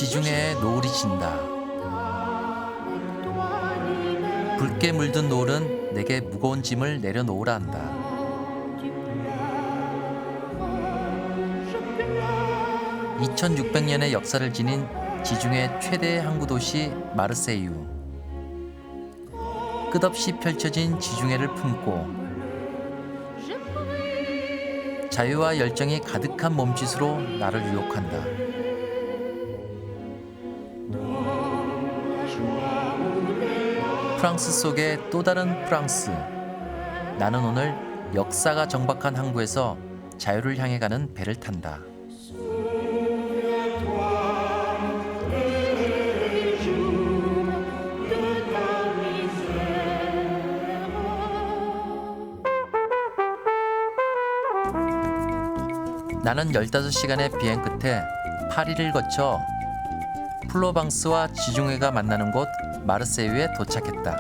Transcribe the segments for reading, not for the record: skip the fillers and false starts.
지중해에 노을이 진다. 붉게 물든 노을은 내게 무거운 짐을 내려놓으라 한다. (2600년의) 역사를 지닌 지중해 최대의 항구 도시 마르세유. 끝없이 펼쳐진 지중해를 품고 자유와 열정이 가득한 몸짓으로 나를 유혹한다. 프랑스 속의 또 다른 프랑스. 나는 오늘 역사가 정박한 항구에서 자유를 향해 가는 배를 탄다. 나는 15시간의 비행 끝에 파리를 거쳐 플로방스와 지중해가 만나는 곳 마르세유에 도착했다.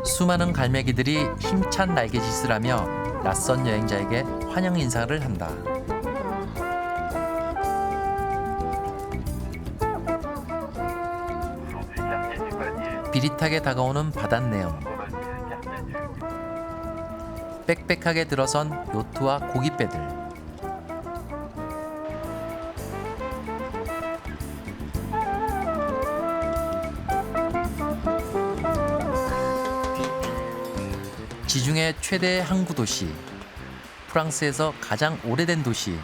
수많은 갈매기들이 힘찬 날개짓을 하며 낯선 여행자에게 환영 인사를 한다. 비릿하게 다가오는 바닷내음. 빽빽하게 들어선 요트와 고깃배들. 지중해 최대의 항구 도시. 프랑스에서 가장 오래된 도시.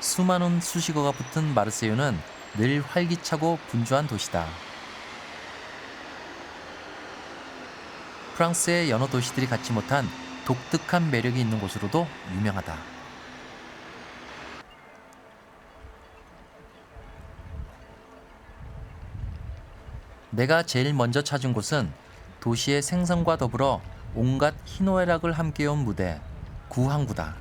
수많은 수식어가 붙은 마르세유는 늘 활기차고 분주한 도시다. 프랑스의 여러 도시들이 갖지 못한 독특한 매력이 있는 곳으로도 유명하다. 내가 제일 먼저 찾은 곳은 도시의 생성과 더불어 온갖 희노애락을 함께해온 무대, 구항구다.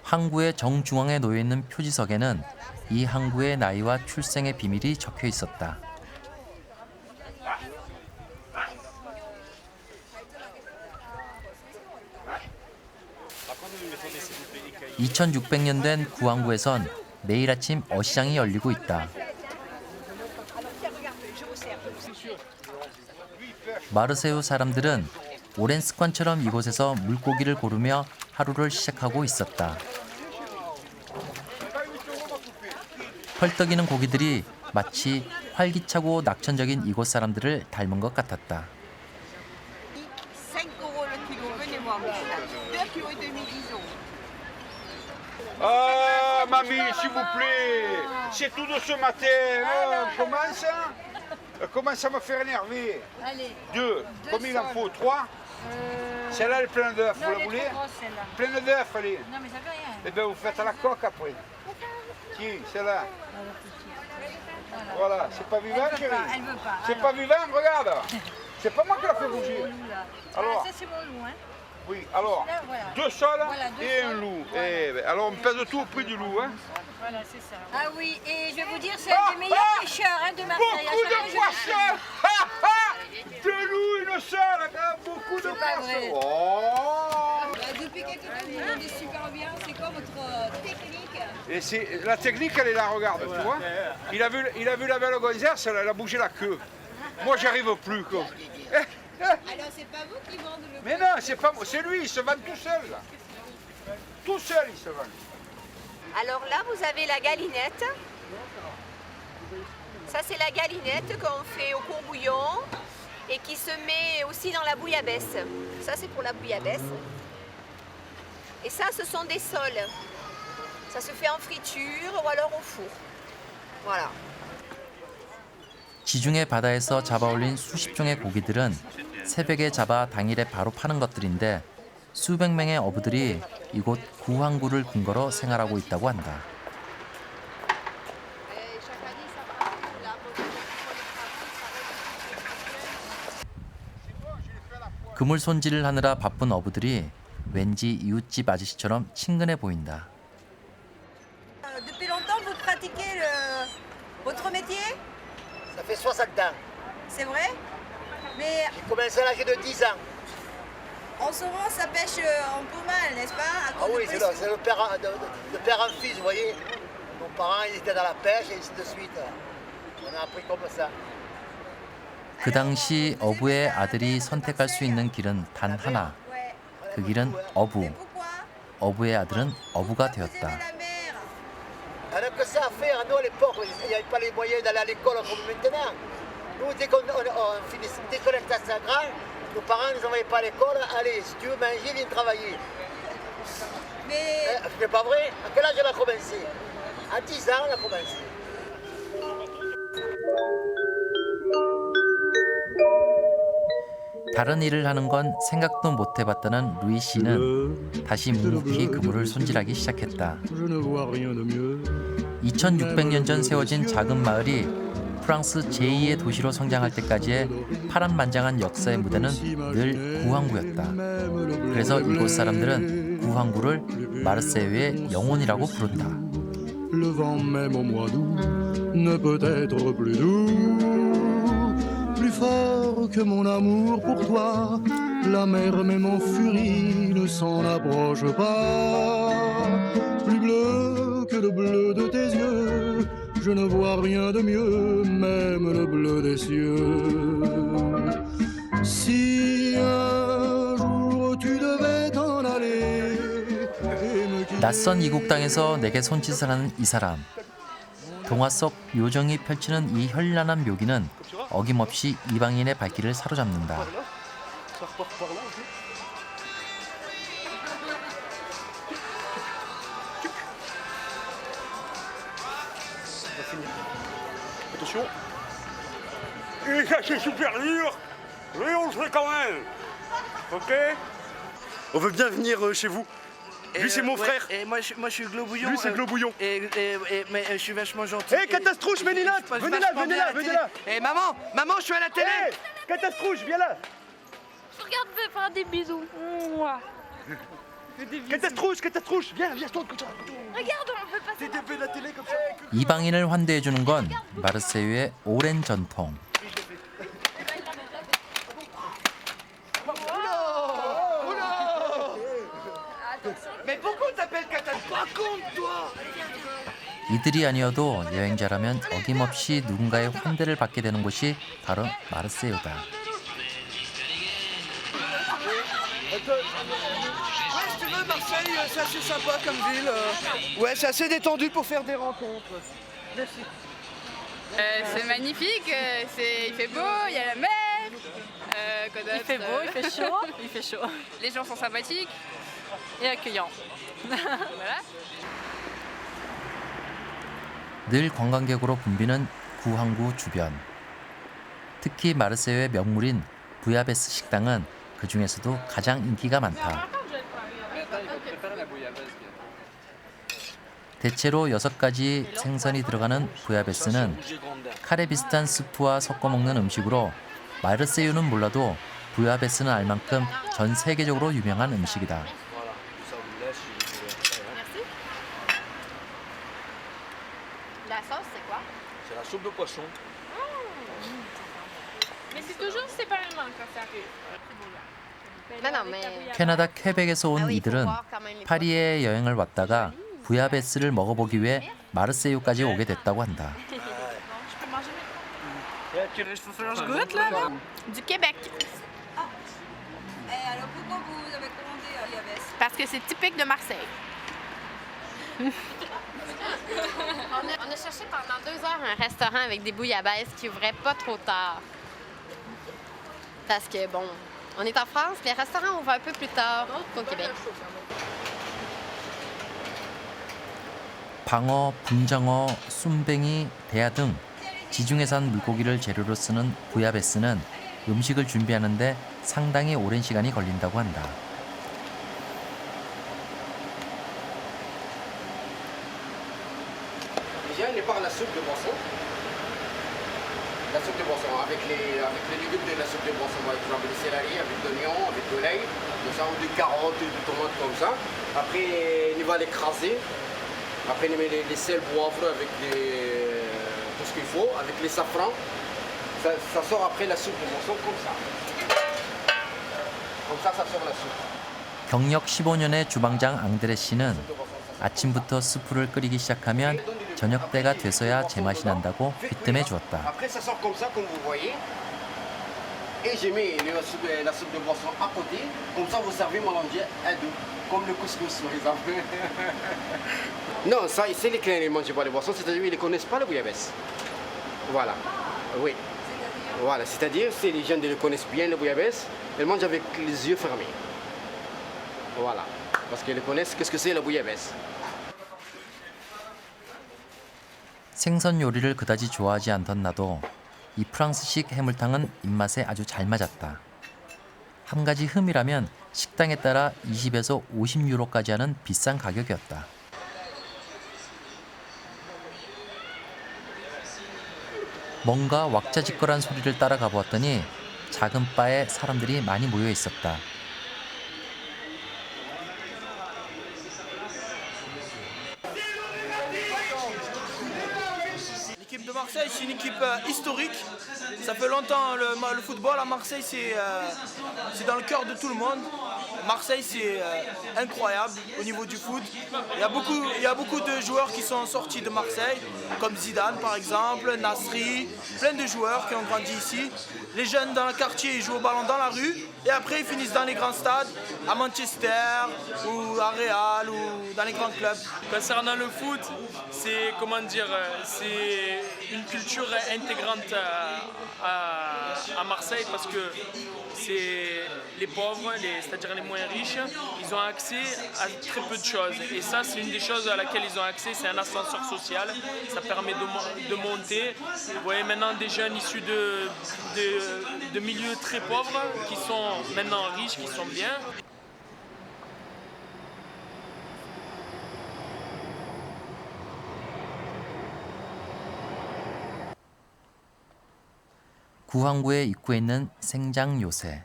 항구의 정중앙에 놓여있는 표지석에는 이 항구의 나이와 출생의 비밀이 적혀 있었다. 2600년 된 구항구에선 매일 아침 어시장이 열리고 있다. 마르세유 사람들은 오랜 습관처럼 이곳에서 물고기를 고르며 하루를 시작하고 있었다. 펄떡이는 고기들이 마치 활기차고 낙천적인 이곳 사람들을 닮은 것 같았다. 5 € le kilo, venez voir. 2,5 kg. Ah, mamie, s'il vous plaît, c'est tout de ce matin. Commence à me faire énerver. Allez. 2, combien il en faut? 3. Celle-là, elle est pleine d'œufs, vous la voulez? Celle-là. Pleine d'œufs, allez. Non, mais ça fait rien. Eh bien, vous faites à la coque après. Qui? Celle-là. Voilà, c'est pas vivant, Elle chérie? veut pas. C'est Alors. pas vivant, regarde. C'est pas moi qui l'a fait bouger. Loup, là. Alors. Ah, ça, c'est mon loup, hein. Oui, alors, Là, voilà. 2 sols Voilà, 2 et un sols. loup. Voilà. Eh ben, alors, on pèse tout au prix du loup, hein? Voilà, c'est ça. Ah oui, et je vais vous dire, c'est un des meilleurs pêcheurs hein, de Marseille. Beaucoup À chaque de fois, poissons! Ha, ha! 2 loups, une seule! Beaucoup de pas vrai. poissons! Oh! Depuis quelques temps, vous vendez super bien. C'est quoi votre technique? Et c'est, la technique, elle est là, regarde, tu vois? Il a vu la belle gonzesse, elle a bougé la queue. Moi, j'y arrive plus, quoi. Alors, c'est pas vous qui vendez le Mais non, c'est pas moi, c'est lui, il se vend tout seul, là. Tout seul, il se vend. Alors là, vous avez la galinette. Ça, c'est la galinette qu'on fait au courbouillon et qui se met aussi dans la bouillabaisse. Ça, c'est pour la bouillabaisse. Et ça, ce sont des sols. Ça se fait en friture ou alors au four. Voilà. 지중해 바다에서 잡아올린 수십 종의 고기들은 새벽에 잡아 당일에 바로 파는 것들인데 수백 명의 어부들이 이곳 구항구를 근거로 생활하고 있다고 한다. 그물 손질을 하느라 바쁜 어부들이 왠지 이웃집 아저씨처럼 친근해 보인다. Depuis longtemps, vous pratiquez votre métier? Ça fait 60 ans. C'est vrai? Mais J'ai commencé à l'âge de 10 ans. en ce moment, ça pêche un peu mal, n'est-ce pas? À Ah cause oui, de c'est pression. le père, de père en fils, vous voyez. Nos parents, ils étaient dans la pêche et ainsi de suite. On a appris comme ça. 그 당시 어부의 아들이 선택할 수 있는 길은 단 하나. Ouais. 그 길은 어부. Mais pourquoi? 어부의 아들은 어부가 Vous aimez 되었다. la mer? On n'a que ça à faire. Nous, à l'époque, il n'y avait pas les moyens d'aller à l'école comme maintenant. Nous, dès qu'on finissait, dès qu'on était assez grand, nos parents ne nous envoyaient pas à l'école. Allez, si tu veux manger, viens travailler. Mais C'est pas vrai? À quel âge on a commencé? À 10 ans, on a commencé. 다른 일을 하는 건 생각도 못 해봤다는 루이 씨는 다시 묵묵히 그물을 손질하기 시작했다. 2600년 전 세워진 작은 마을이 프랑스 제2의 도시로 성장할 때까지의 파란만장한 역사의 무대는 늘 구항구였다. 그래서 이곳 사람들은 구항구를 마르세유의 영혼이라고 부른다. Le vent même au mois d'août ne peut être plus doux, plus fort que mon amour pour toi. La mer même en furie ne s'en approche pas. Plus bleu que le bleu de tes yeux, je ne vois rien de mieux, même le bleu des cieux. Si un jour tu devais t'en aller et me quitter. 낯선 이국 땅에서 내게 손짓을 하는 이 사람. 동화 속 요정이 펼치는 이 현란한 묘기는 어김없이 이방인의 발길을 사로잡는다. Attention. Et ça, c'est super dur. Mais on le fait quand même. Ok? On veut bien venir chez vous. Lui, c'est mon frère. Et moi, je suis Globouillon. Lui, c'est Globouillon. Mais je suis vachement gentil. Hé, Catastrouche, venez là, venez là, venez là, venez là. Et maman, je suis à la télé. Hé, Catastrouche, viens là. Regarde, je vais faire des bisous. Mouah. Catastrouche, viens, viens, toi. Regarde, on peut passer. T'es fait de la télé comme ça. 이방인을 환대해 주는 건 마르세유의 오랜 전통. Mais pourquoi on t'appelle Catastrophe? Raconte, toi. 이들이 아니어도 여행자라면 어김없이 누군가의 환대를 받게 되는 곳이 바로 마르세유다. Ouais, si tu veux, Marseille, c'est assez sympa comme ville. Ouais, c'est assez détendu pour faire des rencontres. Merci. C'est magnifique, il fait beau, il y a la mer. Il fait beau, il fait chaud, il fait chaud. Les gens sont sympathiques et accueillants. Voilà. 늘 관광객으로 붐비는 구항구 주변. 특히 마르세유의 명물인 부야베스 식당은 그 중에서도 가장 인기가 많다. 대체로 6가지 생선이 들어가는 부야베스는 카레 비슷한 스프와 섞어 먹는 음식으로 마르세유는 몰라도 부야베스는 알 만큼 전 세계적으로 유명한 음식이다. La sauce, c'est quoi? C'est la soupe de poisson. Mais c'est toujours séparément quand ça arrive. Non, non, mais... 캐나다 퀘벡에서 온 이들은 파리에 여행을 왔다가 부야베스를 먹어보기 위해 마르세유까지 오게 됐다고 한다. Je goûte là, du Québec. Et alors pourquoi vous avez commandé Yabès? Parce que c'est typique de Marseille. On a cherché pendant 2 heures un restaurant avec des bouillabaisse qui ouvrait pas trop tard. Parce que, bon, on est en France, les restaurants ouvrent un peu plus tard qu'au Québec. 방어, 붕장어, 쏨뱅이, 대하 등 지중해산 물고기를 재료로 쓰는 부야베스는 음식을 준비하는데 상당히 오랜 시간이 걸린다고 한다. Déjà, il n'est pas à la soupe de poisson. la soupe de boisson avec les légumes de la soupe de boisson, par exemple le céleri avec l'oignon, avec de l'ail, des carottes, des tomates comme ça. Après, il va l'écraser. Après, il met les sels, poivre avec tout ce qu'il faut, avec les safrans. Ça sort après la soupe de boisson comme ça. Comme ça sort la soupe. 경력 15년의 주방장 앙드레 씨는 아침부터 수프를 끓이기 시작하면 저녁 때가 돼서야 제맛이 난다고 귀뜸해 주었다. Après, ça sort comme ça, comme vous voyez. Et j'ai mis la soupe de boisson à côté. Comme ça, vous servez mélangé à deux, comme le couscous, par exemple. Non, ça, c'est les clients qui ne mangent pas les boissons, c'est-à-dire qu'ils ne connaissent pas le bouillabaisse. Voilà, oui. Voilà, c'est-à-dire si les gens ne connaissent bien le bouillabaisse, ils mangent avec les yeux fermés. Voilà, parce qu'ils connaissent qu'est-ce que c'est la bouillabaisse. 생선 요리를 그다지 좋아하지 않던 나도 이 프랑스식 해물탕은 입맛에 아주 잘 맞았다. 한 가지 흠이라면 식당에 따라 20에서 50유로까지 하는 비싼 가격이었다. 뭔가 왁자지껄한 소리를 따라가 보았더니 작은 바에 사람들이 많이 모여 있었다. L'équipe de Marseille, c'est une équipe historique. Ça fait longtemps, le football à Marseille, c'est dans le cœur de tout le monde. Marseille, c'est incroyable au niveau du foot. Il y a beaucoup de joueurs qui sont sortis de Marseille, comme Zidane par exemple, Nasri, plein de joueurs qui ont grandi ici. Les jeunes dans le quartier, ils jouent au ballon dans la rue et après ils finissent dans les grands stades, à Manchester ou à Real ou dans les grands clubs. Concernant le foot, c'est c'est une culture intégrante à Marseille parce que c'est les pauvres, c'est-à-dire les moins riches, ils ont accès à très peu de choses. Et ça, c'est une des choses à laquelle ils ont accès, c'est un ascenseur social. Ça permet de monter. Vous voyez maintenant des jeunes issus de milieux très pauvres qui sont maintenant riches, qui sont bien. 구항구의 입구에 있는 생장 요새.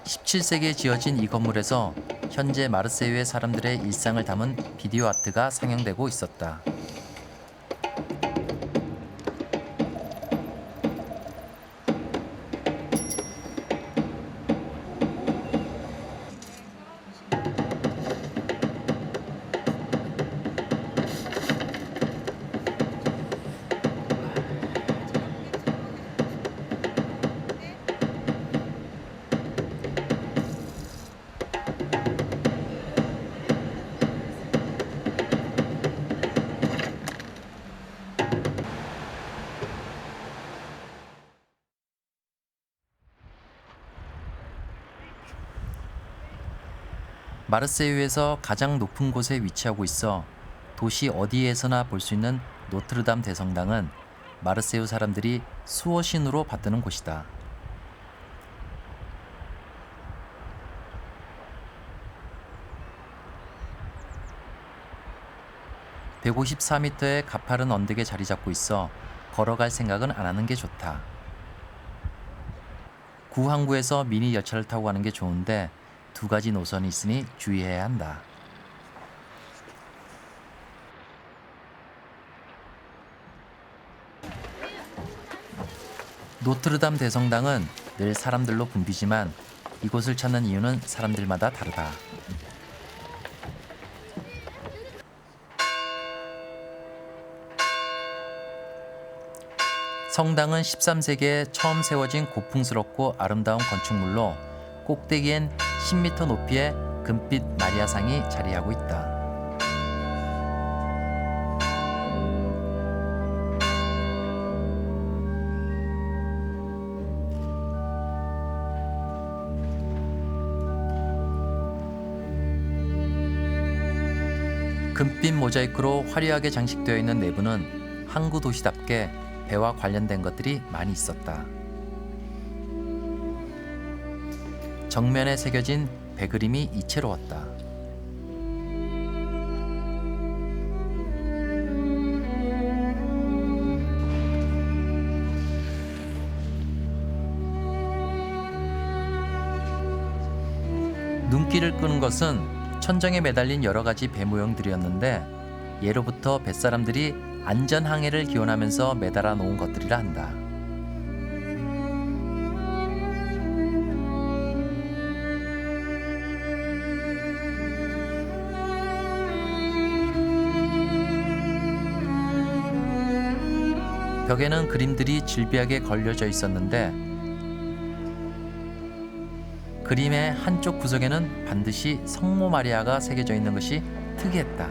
(17세기에) 지어진 이 건물에서 현재 마르세유의 사람들의 일상을 담은 비디오 아트가 상영되고 있었다. 마르세유에서 가장 높은 곳에 위치하고 있어 도시 어디에서나 볼 수 있는 노트르담 대성당은 마르세유 사람들이 수호신으로 받드는 곳이다. (154m의) 가파른 언덕에 자리 잡고 있어 걸어갈 생각은 안 하는 게 좋다. 구항구에서 미니 열차를 타고 가는 게 좋은데 두 가지 노선이 있으니 주의해야 한다. 노트르담 대성당은 늘 사람들로 붐비지만 이곳을 찾는 이유는 사람들마다 다르다. 성당은 13세기에 처음 세워진 고풍스럽고 아름다운 건축물로 꼭대기엔 10m 높이의 금빛 마리아상이 자리하고 있다. 금빛 모자이크로 화려하게 장식되어 있는 내부는 항구 도시답게 배와 관련된 것들이 많이 있었다. 정면에 새겨진 배 그림이 이채로웠다. 시비를 끄는 것은 천정에 매달린 여러 가지 배 모형들이었는데 예로부터 뱃사람들이 안전 항해를 기원하면서 매달아 놓은 것들이라 한다. 벽에는 그림들이 질비하게 걸려져 있었는데 그림의 한쪽 구석에는 반드시 성모 마리아가 새겨져 있는 것이 특이했다.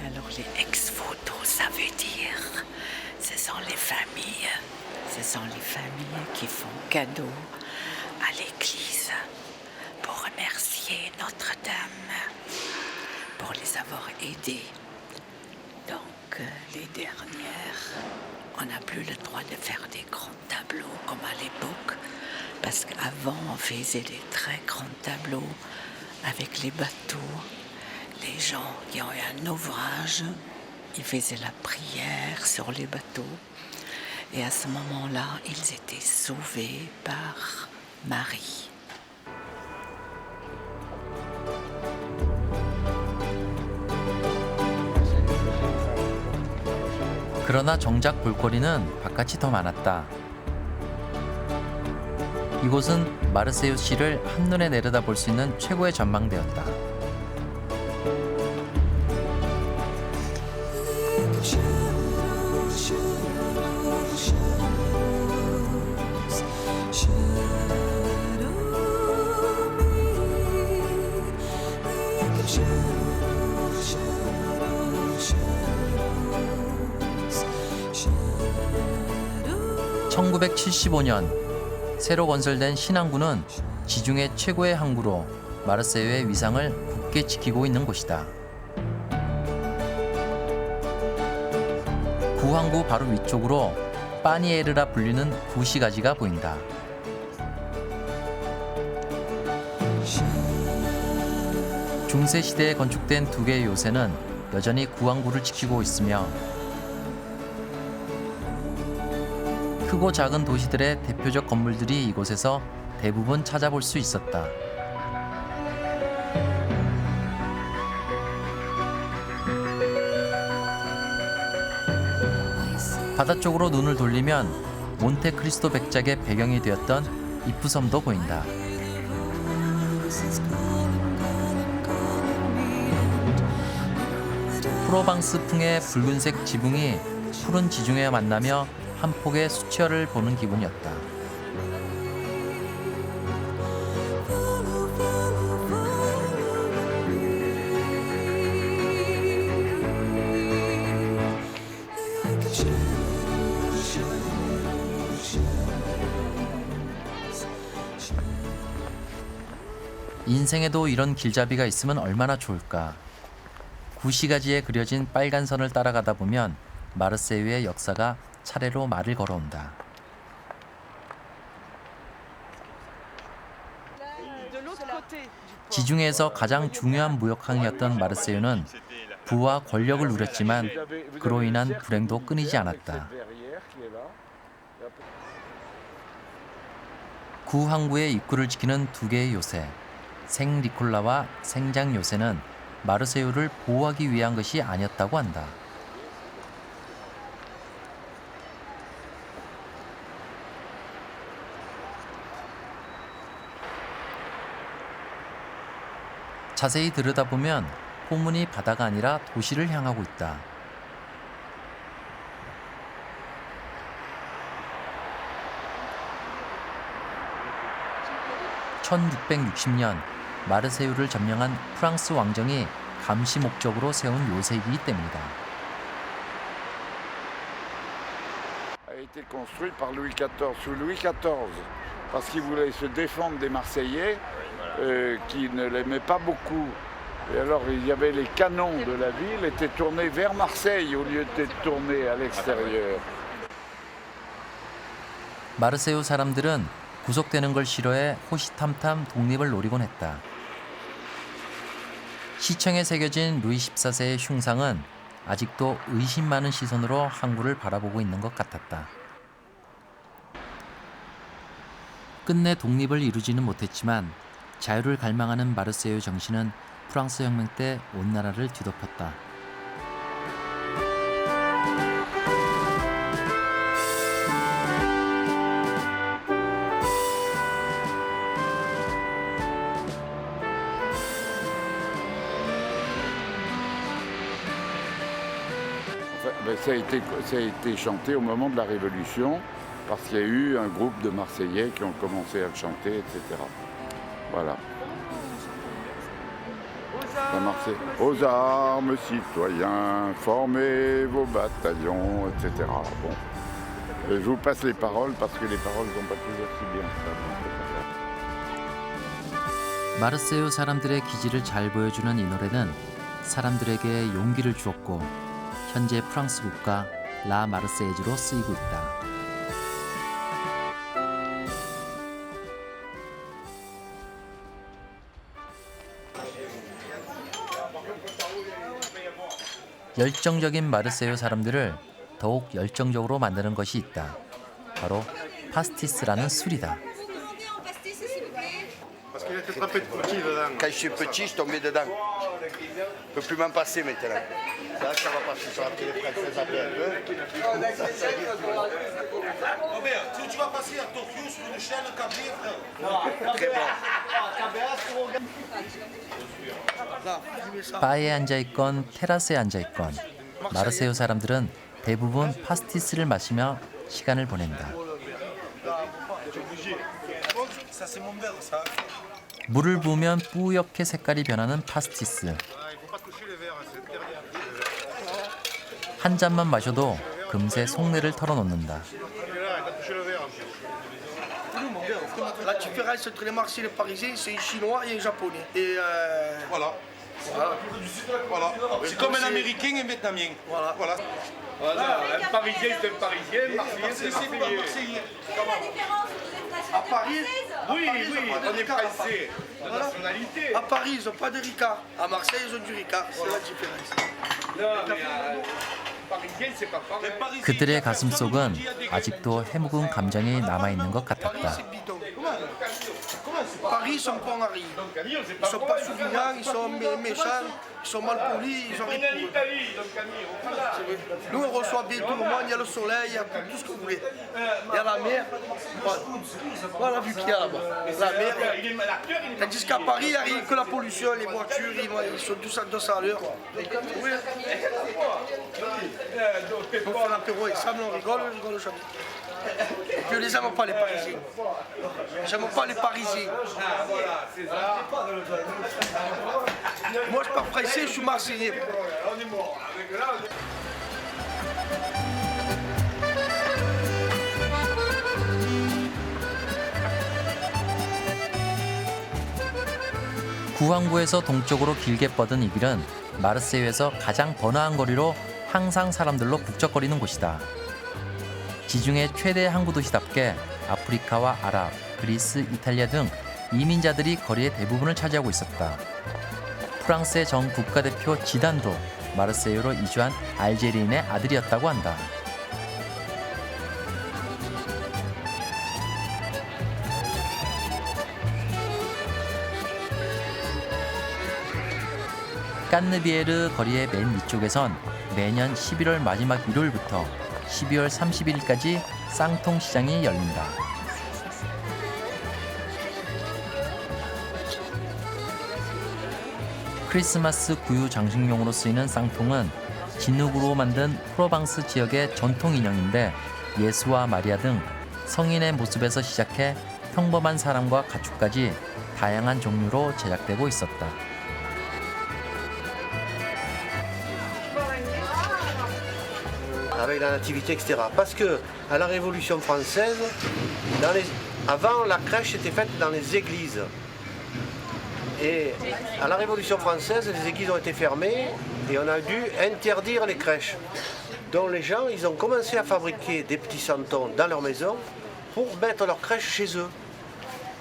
Alors les ex-photos, ça veut dire, ce sont les familles qui font cadeau à l'église pour remercier Notre-Dame pour les avoir aidés. Donc les dernières, on n'a plus le droit de faire des grands tableaux comme à l'époque, parce qu'avant on faisait des très grands tableaux avec les bateaux. Les gens qui ont eu un naufrage, ils faisaient la prière sur les bateaux. Et à ce moment-là, ils étaient sauvés par Marie. 그러나 정작 볼거리는 바깥이 더 많았다. 이곳은 마르세유시를 한눈에 내려다볼 수 있는 최고의 전망대였다. (1975년) 새로 건설된 신항구는 지중해 최고의 항구로 마르세유의 위상을 굳게 지키고 있는 곳이다. 구항구 바로 위쪽으로 파니에르라 불리는 구시가지가 보인다. 중세 시대에 건축된 두 개의 요새는 여전히 구항구를 지키고 있으며 크고 작은 도시들의 대표적 건물들이 이곳에서 대부분 찾아볼 수 있었다. 바다 쪽으로 눈을 돌리면 몬테크리스토 백작의 배경이 되었던 이프섬도 보인다. 프로방스풍의 붉은색 지붕이 푸른 지중해와 만나며 한 폭의 수채화를 보는 기분이었다. 인생에도 이런 길잡이가 있으면 얼마나 좋을까. 구시가지에 그려진 빨간 선을 따라가다 보면 마르세유의 역사가 차례로 말을 걸어온다. 지중해에서 가장 중요한 무역항이었던 마르세유는 부와 권력을 누렸지만 그로 인한 불행도 끊이지 않았다. 구 항구의 입구를 지키는 두 개의 요새, 생 니콜라와 생장 요새는 마르세유를 보호하기 위한 것이 아니었다고 한다. 자세히 들여다보면 포문이 바다가 아니라 도시를 향하고 있다. (1660년) 마르세유를 점령한 프랑스 왕정이 감시 목적으로 세운 요새이기 때문이다. a été construit par Louis XIV, sous Louis XIV, parce qu'il voulait se défendre des Marseillais qui ne l'aimaient pas beaucoup. Et alors il y avait les canons de la ville étaient tournés vers Marseille au lieu d'être tournés à l'extérieur. 마르세유 사람들은 구속되는 걸 싫어해 호시탐탐 독립을 노리곤 했다. 시청에 새겨진 루이 14세의 흉상은 아직도 의심 많은 시선으로 항구를 바라보고 있는 것 같았다. 끝내 독립을 이루지는 못했지만 자유를 갈망하는 마르세유 정신은 프랑스 혁명 때 온 나라를 뒤덮었다. Ça a été chanté au moment de la Révolution, parce qu'il y a eu un groupe de Marseillais qui ont commencé à le chanter, etc. Voilà. La Marseillaise. Aux armes, citoyens, formez vos bataillons, etc. Bon. Je vous passe les paroles, parce que les paroles ne sont pas toujours si bien. 마르세유 사람들의 기질을 잘 보여주는 이 노래는 사람들에게 용기를 주었고 현재 프랑스 국가 라 마르세이즈로 쓰이고 있다. 열정적인 마르세유 사람들을 더욱 열정적으로 만드는 것이 있다. 바로 파스티스라는 술이다. Quand je suis petit, je tombais dedans. Je peux plus m'en passer maintenant. C'est vrai que ça va passer sur la télé française un peu. Tu vas passer à Tokyo sur une chaîne câblée, frère. Très bon. 바에 앉아있건 테라스에 앉아있건 마르세유 사람들은 대부분 파스티스를 마시며 시간을 보낸다. 물을 부으면 뿌옇게 색깔이 변하는 파스티스. 한 잔만 마셔도 금세 속내를 털어놓는다. La différence entre les Marseillais et les Parisiens, c'est un Chinois et un Japonais. Et voilà. Voilà. C'est comme un Américain et un Vietnamien. Voilà. Voilà, un Parisien c'est un Parisien, un Marseillais c'est un Marseillais. à Paris, oui, on est français, de nationalité. À Paris, ils n'ont pas de Ricard. À Marseille, ils ont du Ricard. C'est la différence. Non, mais Parisien c'est pas pareil. 그들의 가슴속은 아직도 해묵은 감정이 남아있는 것 같았다. Paris, ils sont pas en Harry. Ils sont pas souriants, ils sont méchants, ils sont mal polis, ils ont rien pour eux. Nous, on reçoit bien tout le monde, il y a le soleil, il y a tout ce que vous voulez. Il y a la mer. Voilà, vu qu'il y a là-bas. La mer. Tandis qu'à Paris, il n'y a rien que la pollution, les voitures, ils sont tous à 200 à l'heure. Oui. On fait l'apéro ensemble, on rigole jamais. Et puis on les aime pas les Parisiens. J'aime pas les Parisiens. Moi je suis pas français, je suis marseillais. 구항구에서 동쪽으로 길게 뻗은 이 길은 마르세유에서 가장 번화한 거리로 항상 사람들로 북적거리는 곳이다. 지중해 최대 항구 도시답게 아프리카와 아랍, 그리스, 이탈리아 등 이민자들이 거리의 대부분을 차지하고 있었다. 프랑스의 전 국가대표 지단도 마르세유로 이주한 알제리인의 아들이었다고 한다. 깐느비에르 거리의 맨 위쪽에선 매년 11월 마지막 일요일부터 12월 31일까지 쌍통 시장이 열린다. 크리스마스 구유 장식용으로 쓰이는 쌍통은 진흙으로 만든 프로방스 지역의 전통 인형인데 예수와 마리아 등 성인의 모습에서 시작해 평범한 사람과 가축까지 다양한 종류로 제작되고 있었다. Avec la nativité, etc. Parce que à la Révolution française, avant la crèche était faite dans les églises. Et à la Révolution française, les églises ont été fermées et on a dû interdire les crèches. Donc les gens, ils ont commencé à fabriquer des petits santons dans leur maison pour mettre leur crèche chez eux.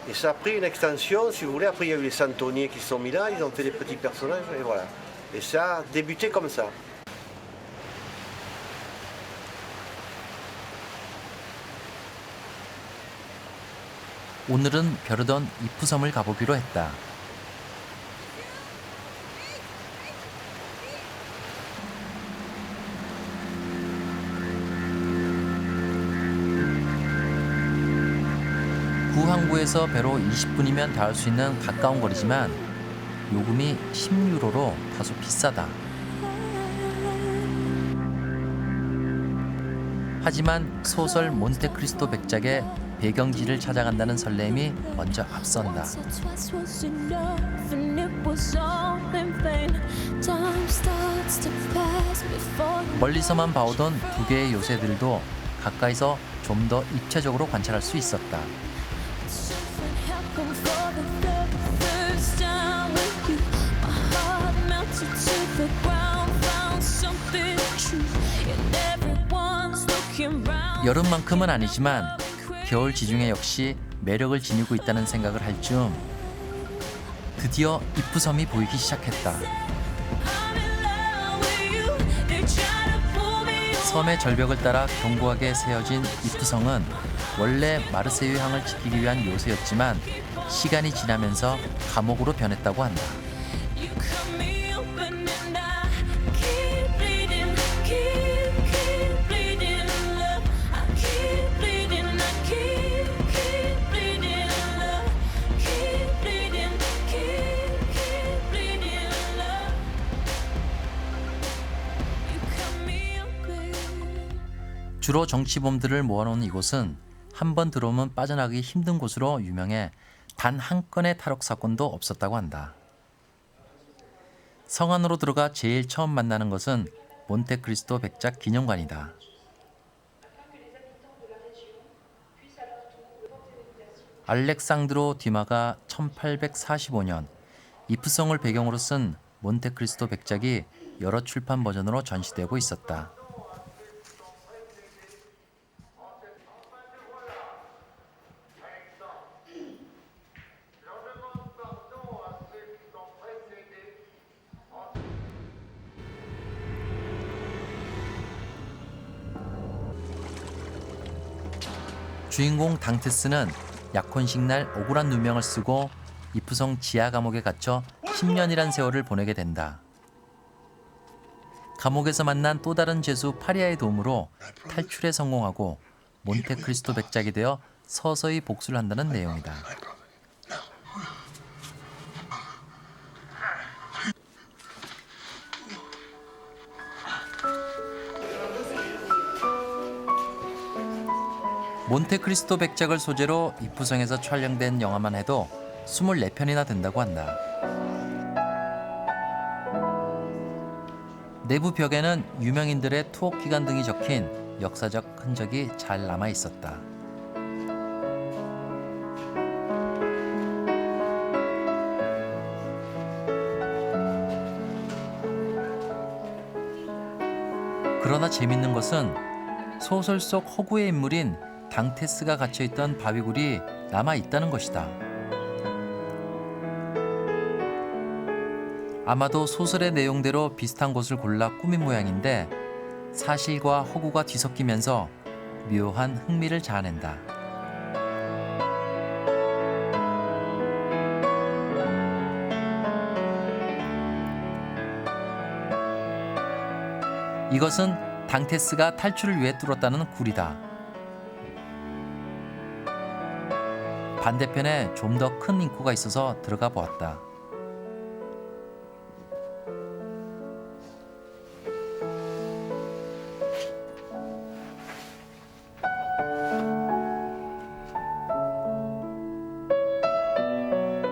Et ça a pris une extension, si vous voulez. Après, il y a eu les santonniers qui se sont mis là, ils ont fait des petits personnages et voilà. Et ça a débuté comme ça. 오늘은 벼르던 이프섬을 가보기로 했다. 구항구에서 배로 20분이면 닿을 수 있는 가까운 거리지만 요금이 10유로로 다소 비싸다. 하지만 소설 몬테크리스토 백작의 배경지를 찾아간다는 설렘이 먼저 앞선다. 멀리서만 봐오던 두 개의 요새들도 가까이서 좀 더 입체적으로 관찰할 수 있었다. 여름만큼은 아니지만 겨울 지중해 역시 매력을 지니고 있다는 생각을 할 즈음 드디어 이프섬이 보이기 시작했다. 섬의 절벽을 따라 견고하게 세워진 이프성은 원래 마르세유 항을 지키기 위한 요새였지만 시간이 지나면서 감옥으로 변했다고 한다. 주로 정치범들을 모아놓은 이곳은 한 번 들어오면 빠져나가기 힘든 곳으로 유명해 단 한 건의 탈옥 사건도 없었다고 한다. 성 안으로 들어가 제일 처음 만나는 것은 몬테크리스토 백작 기념관이다. 알렉상드로 듀마가 1845년 이프성을 배경으로 쓴 몬테크리스토 백작이 여러 출판 버전으로 전시되고 있었다. 주인공 당테스는 약혼식 날 억울한 누명을 쓰고 이프성 지하 감옥에 갇혀 10년이란 세월을 보내게 된다. 감옥에서 만난 또 다른 죄수 파리아의 도움으로 탈출에 성공하고 몬테크리스토 백작이 되어 서서히 복수를 한다는 내용이다. 몬테크리스토 백작을 소재로 이프성에서 촬영된 영화만 해도 24편이나 된다고 한다. 내부 벽에는 유명인들의 투옥 기간 등이 적힌 역사적 흔적이 잘 남아 있었다. 그러나 재밌는 것은 소설 속 허구의 인물인 당테스가 갇혀있던 바위굴이 남아있다는 것이다. 아마도 소설의 내용대로 비슷한 곳을 골라 꾸민 모양인데 사실과 허구가 뒤섞이면서 묘한 흥미를 자아낸다. 이것은 당테스가 탈출을 위해 뚫었다는 굴이다. 반대편에 좀 더 큰 인구가 있어서 들어가 보았다.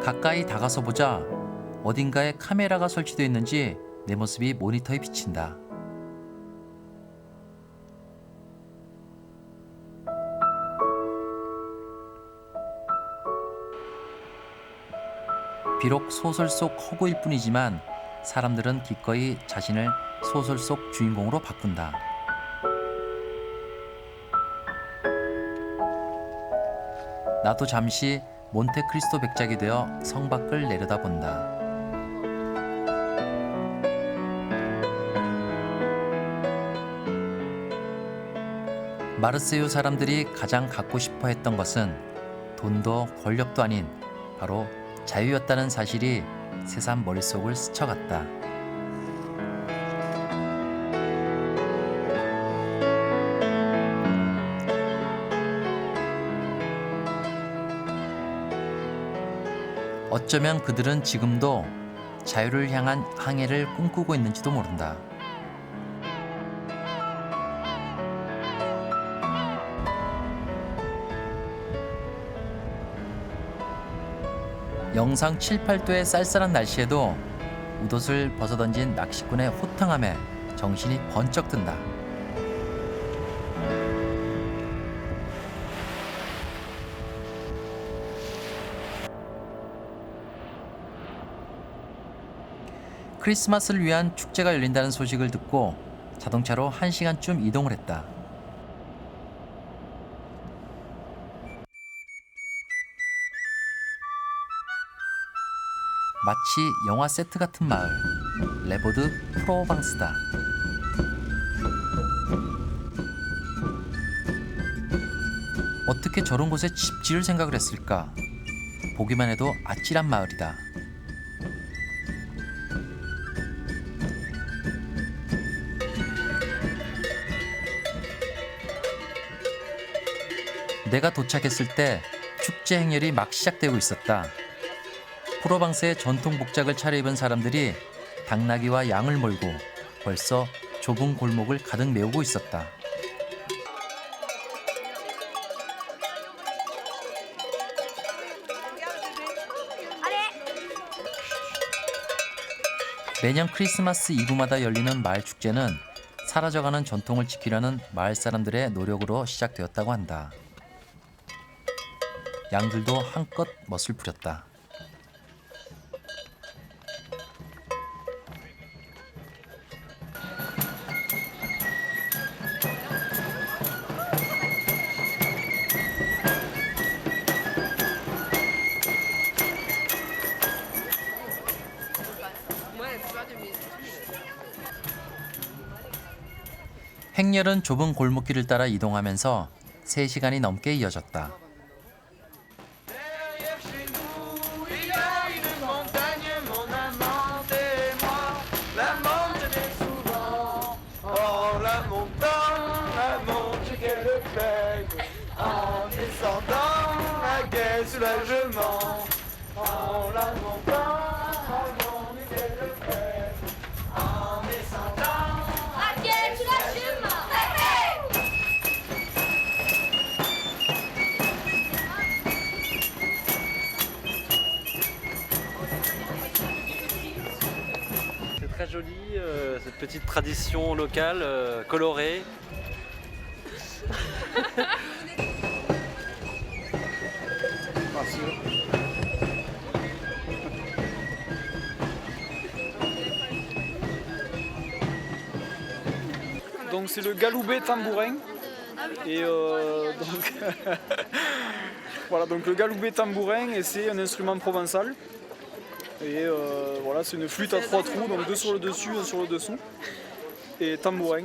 가까이 다가서 보자 어딘가에 카메라가 설치되어 있는지 내 모습이 모니터에 비친다. 비록 소설 속 허구일 뿐이지만 사람들은 기꺼이 자신을 소설 속 주인공으로 바꾼다. 나도 잠시 몬테크리스토 백작이 되어 성 밖을 내려다본다. 마르세유 사람들이 가장 갖고 싶어 했던 것은 돈도 권력도 아닌 바로 자유였다는 사실이 새삼 머릿속을 스쳐갔다. 어쩌면 그들은 지금도 자유를 향한 항해를 꿈꾸고 있는지도 모른다. 영상 7, 8도의 쌀쌀한 날씨에도 웃옷을 벗어던진 낚시꾼의 호탕함에 정신이 번쩍 든다. 크리스마스를 위한 축제가 열린다는 소식을 듣고 자동차로 1시간쯤 이동을 했다. 마치 영화 세트 같은 마을, 레보드 프로방스다. 어떻게 저런 곳에 집 지을 생각을 했을까? 보기만 해도 아찔한 마을이다. 내가 도착했을 때 축제 행렬이 막 시작되고 있었다. 프로방스의 전통 복장을 차려입은 사람들이 당나귀와 양을 몰고 벌써 좁은 골목을 가득 메우고 있었다. 매년 크리스마스 이브마다 열리는 마을 축제는 사라져가는 전통을 지키려는 마을 사람들의 노력으로 시작되었다고 한다. 양들도 한껏 멋을 부렸다. 행렬은 좁은 골목길을 따라 이동하면서 3시간이 넘게 이어졌다. Très jolie, cette petite tradition locale, colorée. Donc c'est le galoubet tambourin. Et donc voilà, donc le galoubet tambourin, et c'est un instrument provençal. Et voilà, c'est une flûte à 3 trous, donc 2 sur le dessus, 1 sur le dessous. Et tambourin.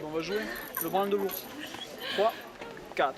On va jouer le branle de l'ours. 3, 4.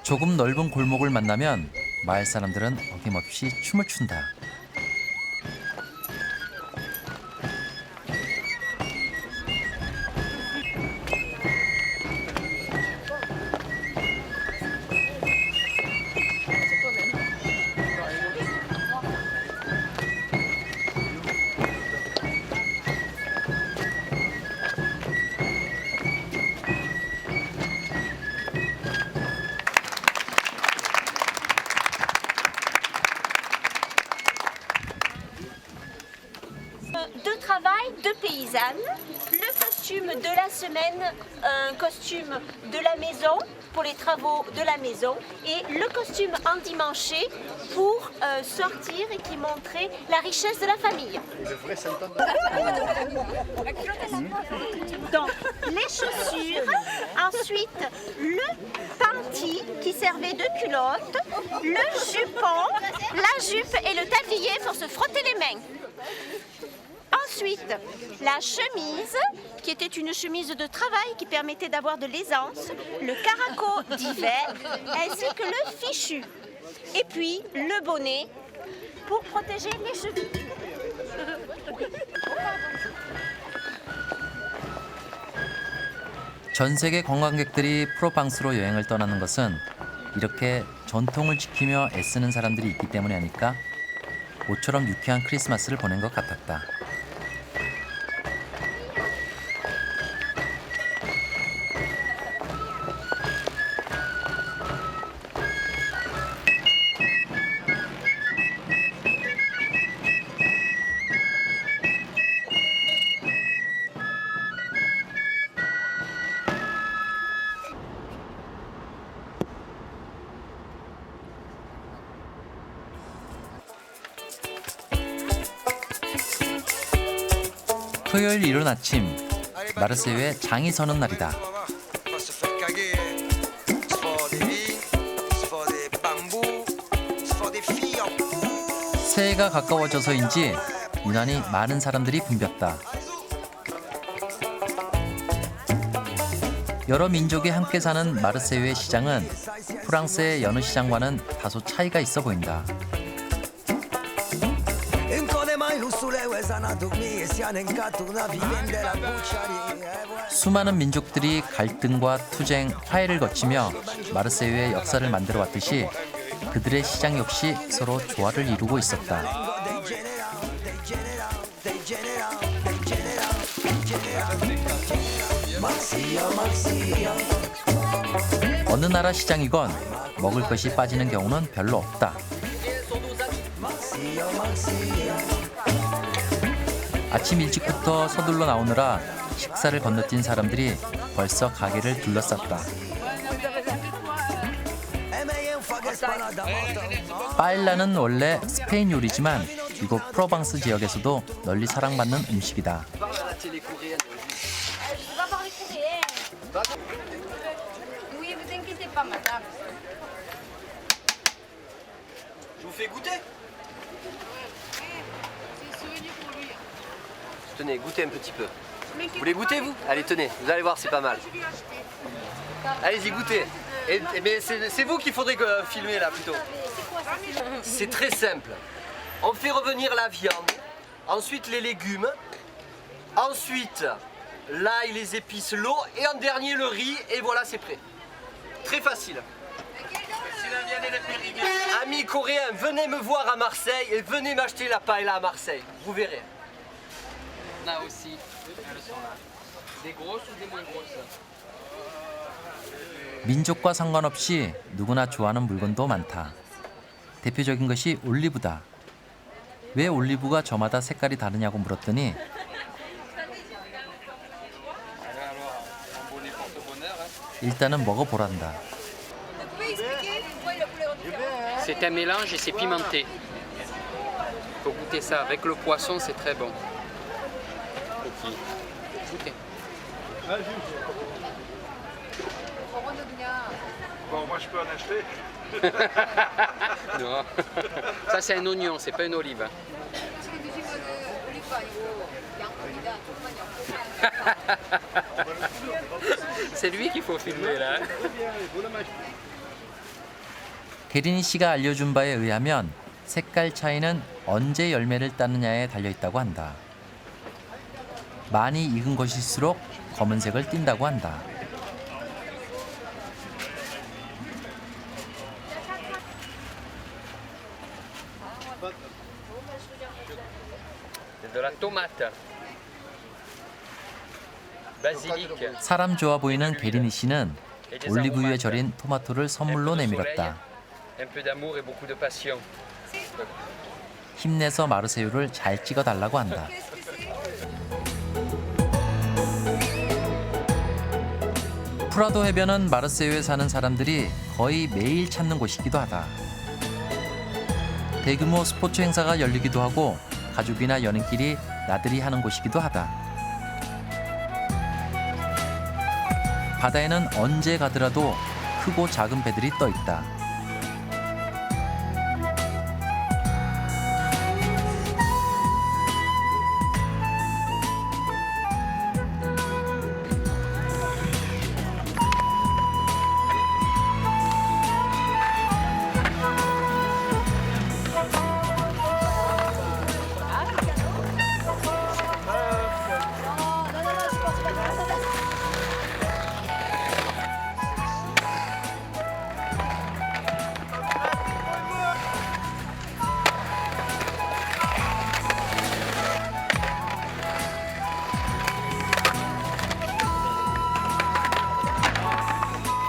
조금 넓은 골목을 만나면 마을 사람들은 어김없이 춤을 춘다. de travail de paysanne, le costume de la semaine, un costume de la maison pour les travaux de la maison et le costume endimanché pour sortir et qui montrait la richesse de la famille. Donc les chaussures, ensuite le panty qui servait de culotte, le jupon, la jupe et le tablier pour se frotter les mains. Ensuite, la chemise, qui était une chemise de travail qui permettait d'avoir de l'aisance, le caraco d'hiver, ainsi que le fichu. Et puis, le bonnet pour protéger les chevilles. 전 세계 관광객들이 프로방스로 여행을 떠나는 것은 이렇게 전통을 지키며 애쓰는 사람들이 있기 때문이 아닐까? 모처럼 유쾌한 크리스마스를 보낸 것 같았다. 토요일 이른 아침, 마르세유에 장이 서는 날이다. 새해가 가까워져서인지 유난히 많은 사람들이 붐볐다. 여러 민족이 함께 사는 마르세유의 시장은 프랑스의 여느 시장과는 다소 차이가 있어 보인다. 수많은 민족들이 갈등과 투쟁, 화해를 거치며 마르세유의 역사를 만들어 왔듯이 그들의 시장 역시 서로 조화를 이루고 있었다. 어느 나라 시장이건 먹을 것이 빠지는 경우는 별로 없다. 아침 일찍부터 서둘러 나오느라 식사를 건너뛴 사람들이 벌써 가게를 둘러쌌다. 빠엘라는 원래 스페인 요리지만 이곳 프로방스 지역에서도 널리 사랑받는 음식이다. Tenez, goûtez un petit peu. Vous voulez goûter, vous? Allez, tenez, vous allez voir, c'est pas mal. Allez-y, goûtez. Mais c'est vous qu'il faudrait filmer, là, plutôt. C'est très simple. On fait revenir la viande, ensuite les légumes, ensuite l'ail, les épices, l'eau, et en dernier le riz, et voilà, c'est prêt. Très facile. Amis coréens, venez me voir à Marseille et venez m'acheter la paella à Marseille. Vous verrez. On a aussi, elles sont là. Des grosses ou des moins grosses? 민족과 상관없이 누구나 좋아하는 물건도 많다. 대표적인 것이 올리브다. 왜 올리브가 저마다 색깔이 다르냐고 물었더니 일단은 먹어보란다. C'est un mélange et c'est pimenté. Il faut goûter ça. Avec le poisson, c'est très bon. Ok. Goûtez. Bon, moi je peux en acheter. Non. Ça, c'est un oignon, c'est pas une olive. C'est lui qu'il faut filmer là. 게리니 씨가 알려준 바에 의하면 색깔 차이는 언제 열매를 따느냐에 달려있다고 한다. 많이 익은 것일수록 검은색을 띈다고 한다. De la tomate. Basilic. 사람 좋아 보이는 게리니 씨는 올리브유에 절인 토마토를 선물로 내밀었다. Un peu d'amour et beaucoup de passion. 힘내서 마르세유를 잘 찍어달라고 한다. 프라도 해변은 마르세유에 사는 사람들이 거의 매일 찾는 곳이기도 하다. 대규모 스포츠 행사가 열리기도 하고 가족이나 연인끼리 나들이 하는 곳이기도 하다. 바다에는 언제 가더라도 크고 작은 배들이 떠 있다.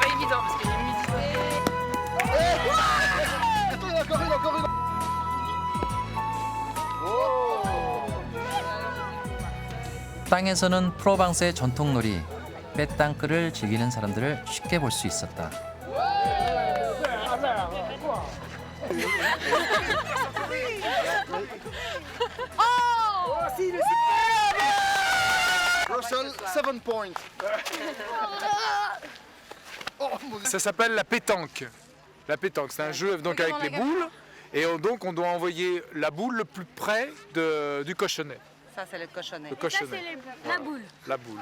Pas évident parce qu'il y a l'humidité. 땅에서는 프로방스의 전통 놀이 빼땅크를 즐기는 사람들을 쉽게 볼 수 있었다. Russell, 7 points. Ça s'appelle la pétanque. La pétanque, c'est un jeu donc avec les boules et donc on doit envoyer la boule le plus près du cochonnet. Ça, c'est le cochonnet. Le cochonnet. Ça, c'est Voilà, la boule.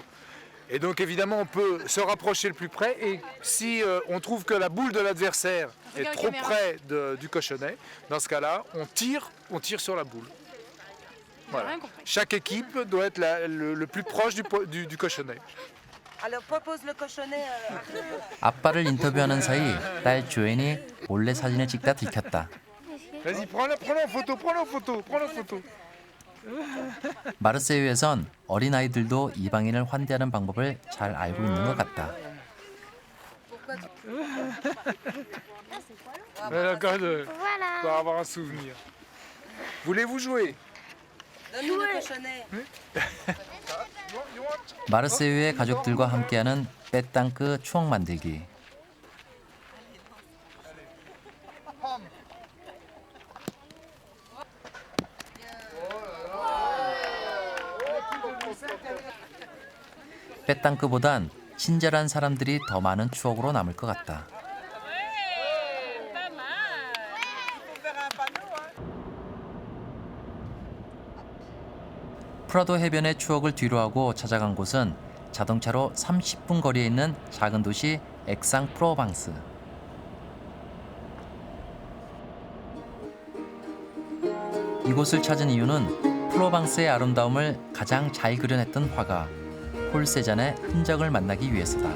Et donc évidemment on peut se rapprocher le plus près et si on trouve que la boule de l'adversaire est Regarde trop la près du cochonnet, dans ce cas-là on tire sur la boule. Voilà. Chaque équipe doit être le plus proche du cochonnet. Alors, propose le cochonnet. 아빠를 인터뷰하는 사이 딸 조앤이 몰래 사진을 찍다 들켰다. Vas-y, prends-la en photo. 마르세유에선 어린아이들도 이방인을 환대하는 방법을 잘 알고 있는 것 같다. D'accord, pour avoir un souvenir. Voulez-vous jouer? Donne-nous le cochonnet. 마르세유의 가족들과 함께하는 빼땅크 추억 만들기. 빼땅크보단 친절한 사람들이 더 많은 추억으로 남을 것 같다. 프라도 해변의 추억을 뒤로하고 찾아간 곳은 자동차로 30분 거리에 있는 작은 도시 엑상-프로방스. 이곳을 찾은 이유는 프로방스의 아름다움을 가장 잘 그려냈던 화가 폴 세잔의 흔적을 만나기 위해서다.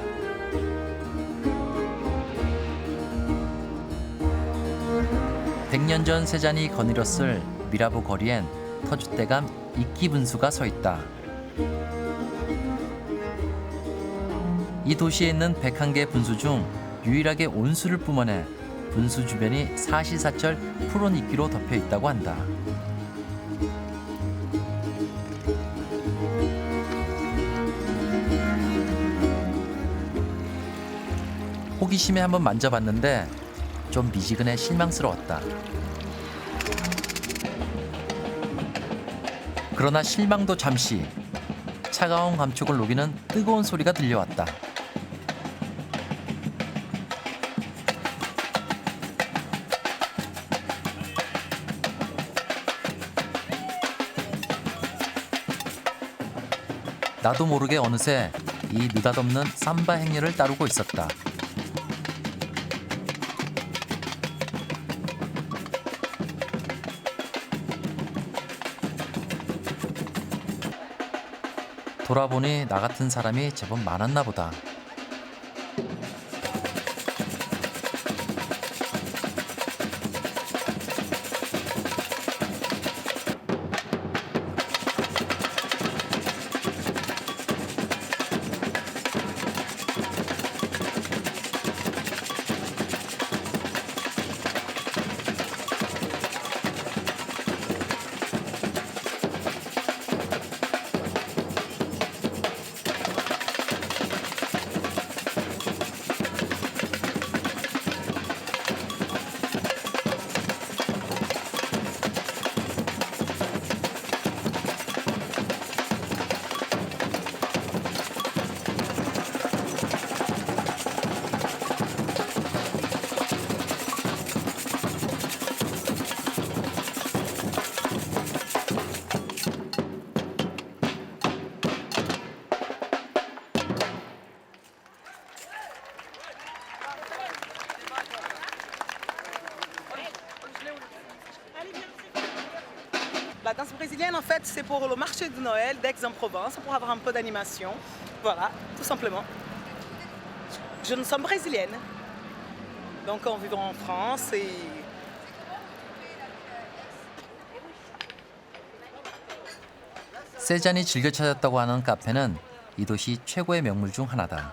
(100년) 전 세잔이 거닐었을 미라보 거리엔 터줏대감 이끼 분수가 서 있다. 이 도시에 있는 101개 분수 중 유일하게 온수를 뿜어내 분수 주변이 사시사철 푸른 이끼로 덮여 있다고 한다. 호기심에 한번 만져봤는데 좀 미지근해 실망스러웠다. 그러나 실망도 잠시. 차가운 감촉을 녹이는 뜨거운 소리가 들려왔다. 나도 모르게 어느새 이 느닷없는 삼바 행렬을 따르고 있었다. 돌아보니 나 같은 사람이 제법 많았나 보다. La danse brésilienne, en fait, c'est pour le marché de Noël d'Aix-en-Provence, pour avoir un peu d'animation. Voilà, tout simplement. Nous sommes brésiliennes. Donc, on vit en France et... 세잔이 즐겨 찾았다고 하는 카페는 이 도시 최고의 명물 중 하나다.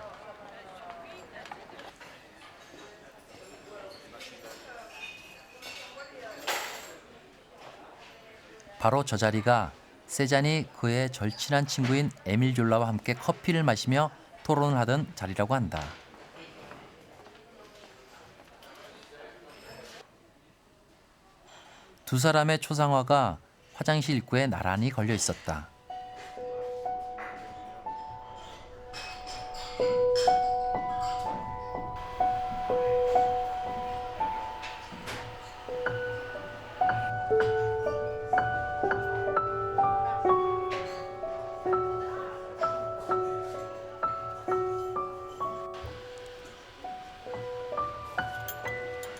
바로 저 자리가 세잔이 그의 절친한 친구인 에밀 졸라와 함께 커피를 마시며 토론을 하던 자리라고 한다. 두 사람의 초상화가 화장실 입구에 나란히 걸려 있었다.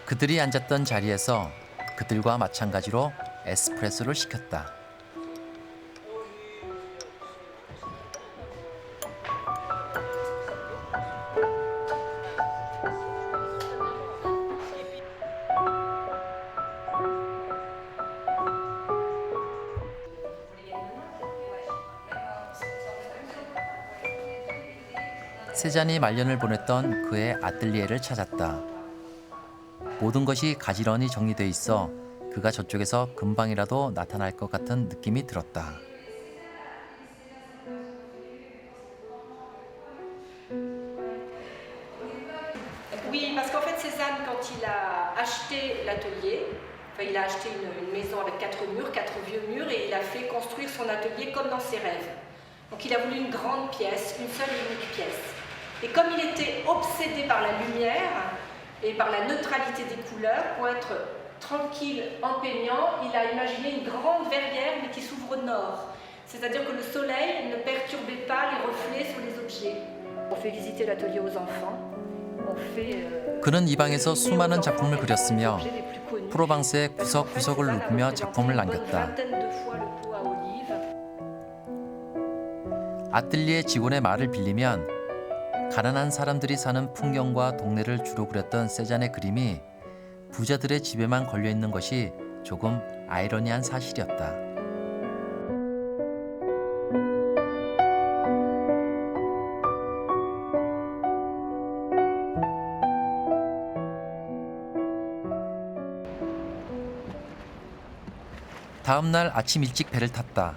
그들이 앉았던 자리에서 그들과 마찬가지로 에스프레소를 시켰다. 세잔이 말년을 보냈던 그의 아뜰리에를 찾았다. 모든 것이 가지런히 정리돼 있어 그가 저쪽에서 금방이라도 나타날 것 같은 느낌이 들었다. Oui, parce qu'en fait, Cézanne, quand il a acheté l'atelier, enfin, il a acheté une maison avec 4 murs, 4 vieux murs, et il a fait construire son atelier comme dans ses rêves. Donc il a voulu une grande pièce, une seule et unique pièce. Et comme il était obsédé par la lumière et par la neutralité des couleurs, pour être tranquille en peignant, il a imaginé une grande verrière mais qui s'ouvre au nord. C'est-à-dire que le soleil ne perturbait pas les reflets sur les objets. On fait visiter l'atelier aux enfants. 그는 이 방에서 수많은 작품을 그렸으며 프로방스의 구석구석을 누비며 작품을 남겼다. 아뜰리에 직원의 말을 빌리면 가난한 사람들이 사는 풍경과 동네를 주로 그렸던 세잔의 그림이 부자들의 집에만 걸려있는 것이 조금 아이러니한 사실이었다. 다음 날 아침 일찍 배를 탔다.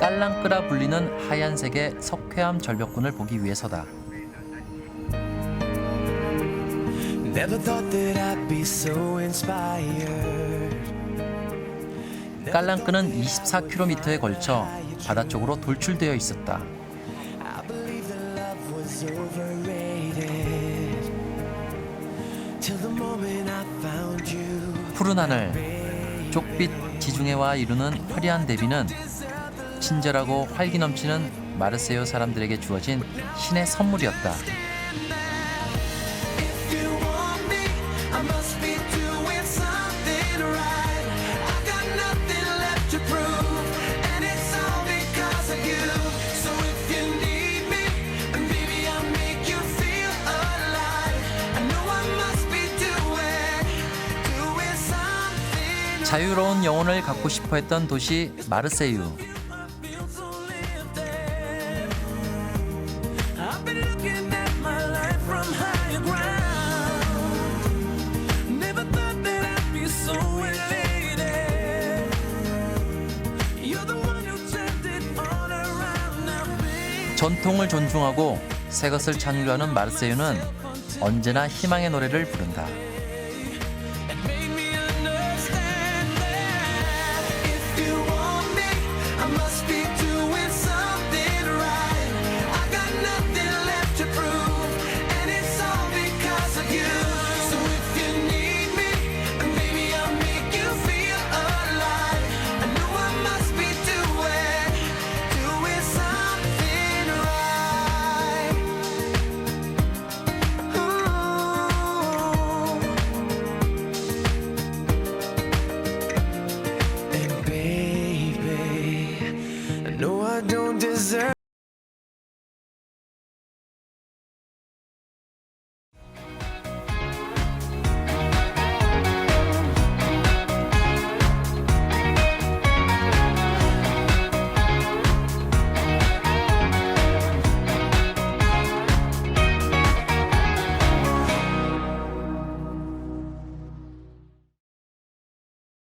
깔랑끄라 불리는 하얀색의 석회암 절벽군을 보기 위해서다. 깔랑끄는 24km에 걸쳐 바다 쪽으로 돌출되어 있었다. 푸른 하늘, 쪽빛 지중해와 이루는 화려한 대비는 친절하고 활기 넘치는 마르세유 사람들에게 주어진 신의 선물이었다. 자유로운 영혼을 갖고 싶어 했던 도시 마르세유. 전통을 존중하고 새 것을 창조하는 마르세유는 언제나 희망의 노래를 부른다.